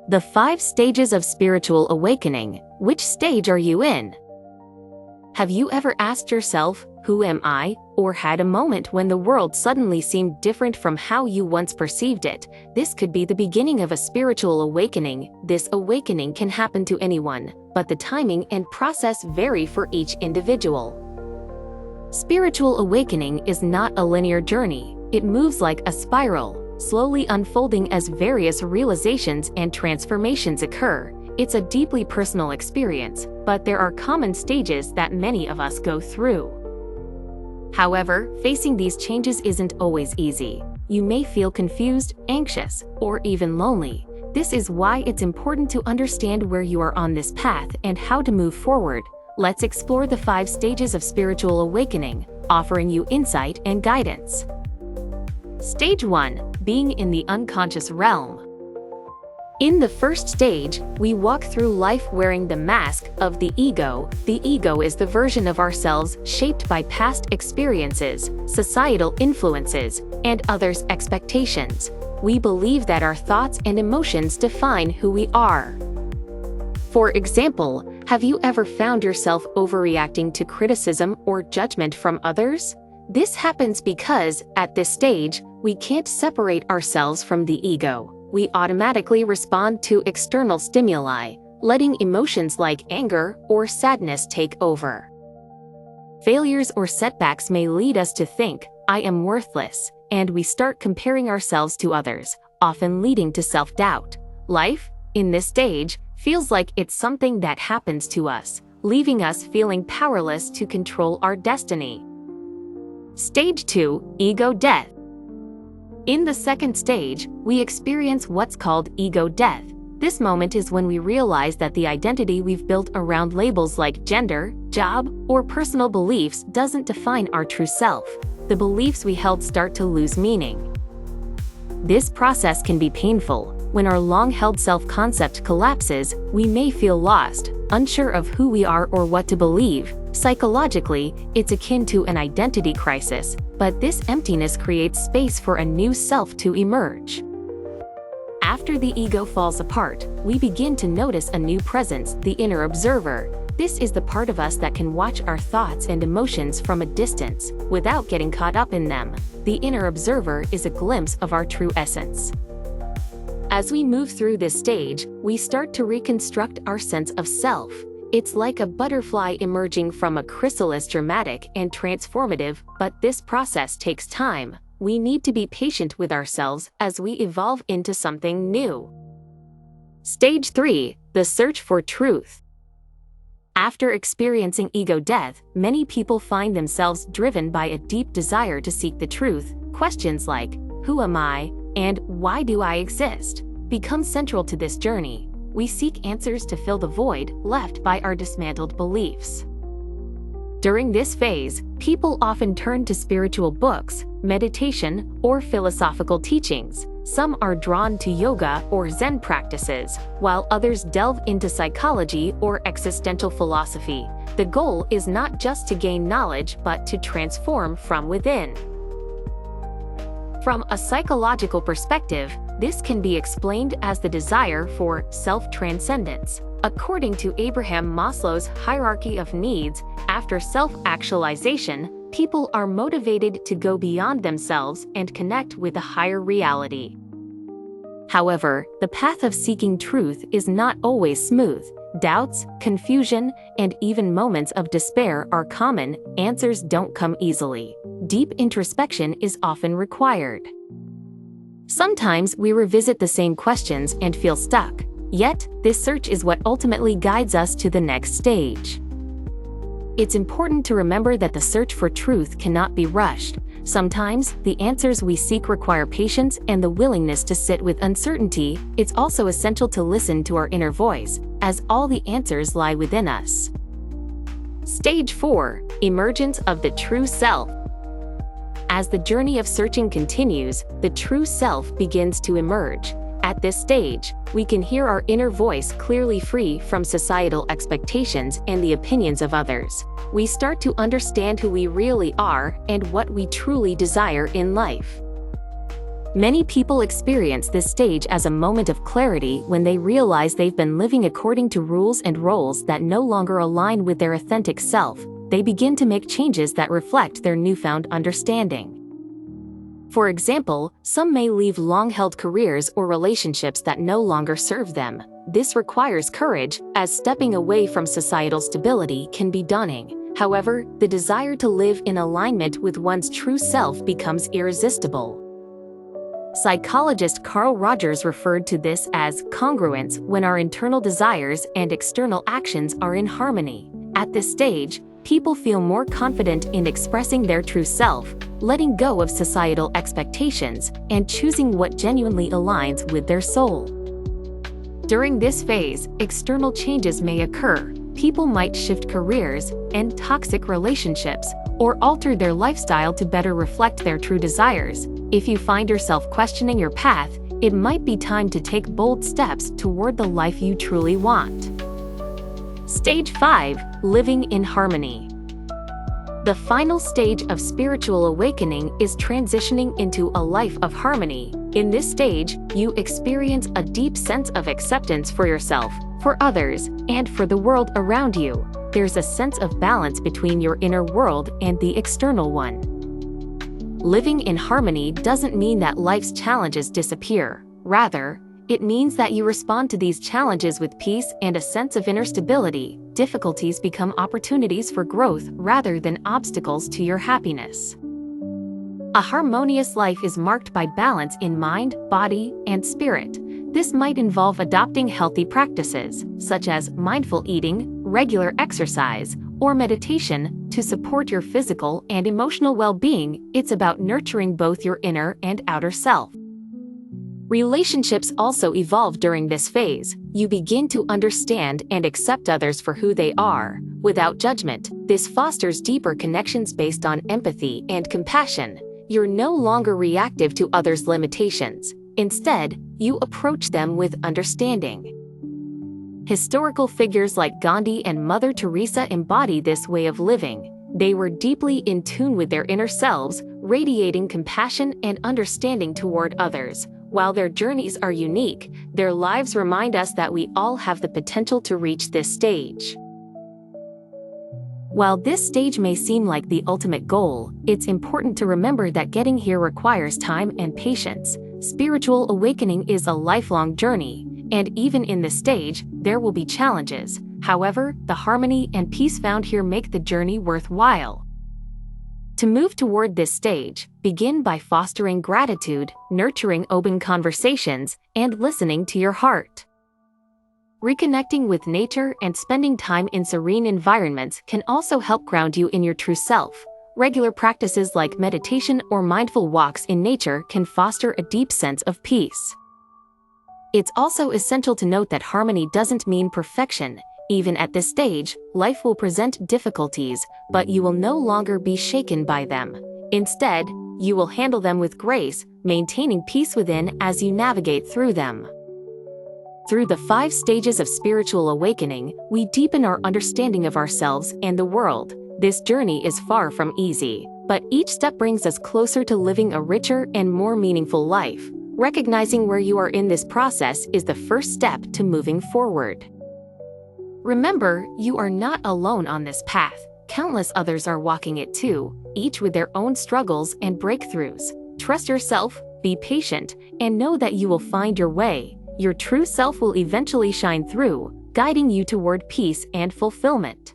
The 5 stages of spiritual awakening. Which stage are you in? Have you ever asked yourself, "Who am I?" or had a moment when the world suddenly seemed different from how you once perceived it? This could be the beginning of a spiritual awakening. This awakening can happen to anyone, but the timing and process vary for each individual. Spiritual awakening is not a linear journey. It moves like a spiral, slowly unfolding as various realizations and transformations occur. It's a deeply personal experience, but there are common stages that many of us go through. However, facing these changes isn't always easy. You may feel confused, anxious, or even lonely. This is why it's important to understand where you are on this path and how to move forward. Let's explore the 5 stages of spiritual awakening, offering you insight and guidance. Stage 1. Being in the unconscious realm. In the first stage, we walk through life wearing the mask of the ego. The ego is the version of ourselves shaped by past experiences, societal influences, and others' expectations. We believe that our thoughts and emotions define who we are. For example, have you ever found yourself overreacting to criticism or judgment from others? This happens because, at this stage, we can't separate ourselves from the ego. We automatically respond to external stimuli, letting emotions like anger or sadness take over. Failures or setbacks may lead us to think, "I am worthless," and we start comparing ourselves to others, often leading to self-doubt. Life, in this stage, feels like it's something that happens to us, leaving us feeling powerless to control our destiny. Stage 2. Ego death. In the second stage, we experience what's called ego death. This moment is when we realize that the identity we've built around labels like gender, job, or personal beliefs doesn't define our true self. The beliefs we held start to lose meaning. This process can be painful. When our long-held self-concept collapses, we may feel lost, unsure of who we are or what to believe. Psychologically, it's akin to an identity crisis, but this emptiness creates space for a new self to emerge. After the ego falls apart, we begin to notice a new presence, the inner observer. This is the part of us that can watch our thoughts and emotions from a distance, without getting caught up in them. The inner observer is a glimpse of our true essence. As we move through this stage, we start to reconstruct our sense of self. It's like a butterfly emerging from a chrysalis, dramatic and transformative, but this process takes time. We need to be patient with ourselves as we evolve into something new. Stage 3. The search for truth. After experiencing ego death, many people find themselves driven by a deep desire to seek the truth. Questions like, "Who am I?" and "Why do I exist?" become central to this journey. We seek answers to fill the void left by our dismantled beliefs. During this phase, people often turn to spiritual books, meditation, or philosophical teachings. Some are drawn to yoga or Zen practices, while others delve into psychology or existential philosophy. The goal is not just to gain knowledge but to transform from within. From a psychological perspective, this can be explained as the desire for self-transcendence. According to Abraham Maslow's hierarchy of needs, after self-actualization, people are motivated to go beyond themselves and connect with a higher reality. However, the path of seeking truth is not always smooth. Doubts, confusion, and even moments of despair are common. Answers don't come easily. Deep introspection is often required. Sometimes we revisit the same questions and feel stuck. Yet, this search is what ultimately guides us to the next stage. It's important to remember that the search for truth cannot be rushed. Sometimes, the answers we seek require patience and the willingness to sit with uncertainty. It's also essential to listen to our inner voice, as all the answers lie within us. Stage 4. Emergence of the true self. As the journey of searching continues, the true self begins to emerge. At this stage, we can hear our inner voice clearly, free from societal expectations and the opinions of others. We start to understand who we really are and what we truly desire in life. Many people experience this stage as a moment of clarity when they realize they've been living according to rules and roles that no longer align with their authentic self. They begin to make changes that reflect their newfound understanding. For example, some may leave long-held careers or relationships that no longer serve them. This requires courage, as stepping away from societal stability can be daunting. However, the desire to live in alignment with one's true self becomes irresistible. Psychologist Carl Rogers referred to this as congruence, when our internal desires and external actions are in harmony. At this stage, people feel more confident in expressing their true self, letting go of societal expectations, and choosing what genuinely aligns with their soul. During this phase, external changes may occur. People might shift careers, end toxic relationships, or alter their lifestyle to better reflect their true desires. If you find yourself questioning your path, it might be time to take bold steps toward the life you truly want. Stage 5. Living in harmony. The final stage of spiritual awakening is transitioning into a life of harmony. In this stage, you experience a deep sense of acceptance for yourself, for others, and for the world around you. There's a sense of balance between your inner world and the external one. Living in harmony doesn't mean that life's challenges disappear. Rather, it means that you respond to these challenges with peace and a sense of inner stability. Difficulties become opportunities for growth rather than obstacles to your happiness. A harmonious life is marked by balance in mind, body, and spirit. This might involve adopting healthy practices, such as mindful eating, regular exercise, or meditation, to support your physical and emotional well-being. It's about nurturing both your inner and outer self. Relationships also evolve during this phase. You begin to understand and accept others for who they are, without judgment. This fosters deeper connections based on empathy and compassion. You're no longer reactive to others' limitations. Instead, you approach them with understanding. Historical figures like Gandhi and Mother Teresa embody this way of living. They were deeply in tune with their inner selves, radiating compassion and understanding toward others. While their journeys are unique, their lives remind us that we all have the potential to reach this stage. While this stage may seem like the ultimate goal, it's important to remember that getting here requires time and patience. Spiritual awakening is a lifelong journey, and even in this stage, there will be challenges. However, the harmony and peace found here make the journey worthwhile. To move toward this stage, begin by fostering gratitude, nurturing open conversations, and listening to your heart. Reconnecting with nature and spending time in serene environments can also help ground you in your true self. Regular practices like meditation or mindful walks in nature can foster a deep sense of peace. It's also essential to note that harmony doesn't mean perfection. Even at this stage, life will present difficulties, but you will no longer be shaken by them. Instead, you will handle them with grace, maintaining peace within as you navigate through them. Through the 5 stages of spiritual awakening, we deepen our understanding of ourselves and the world. This journey is far from easy, but each step brings us closer to living a richer and more meaningful life. Recognizing where you are in this process is the first step to moving forward. Remember, you are not alone on this path. Countless others are walking it too, each with their own struggles and breakthroughs. Trust yourself, be patient, and know that you will find your way. Your true self will eventually shine through, guiding you toward peace and fulfillment.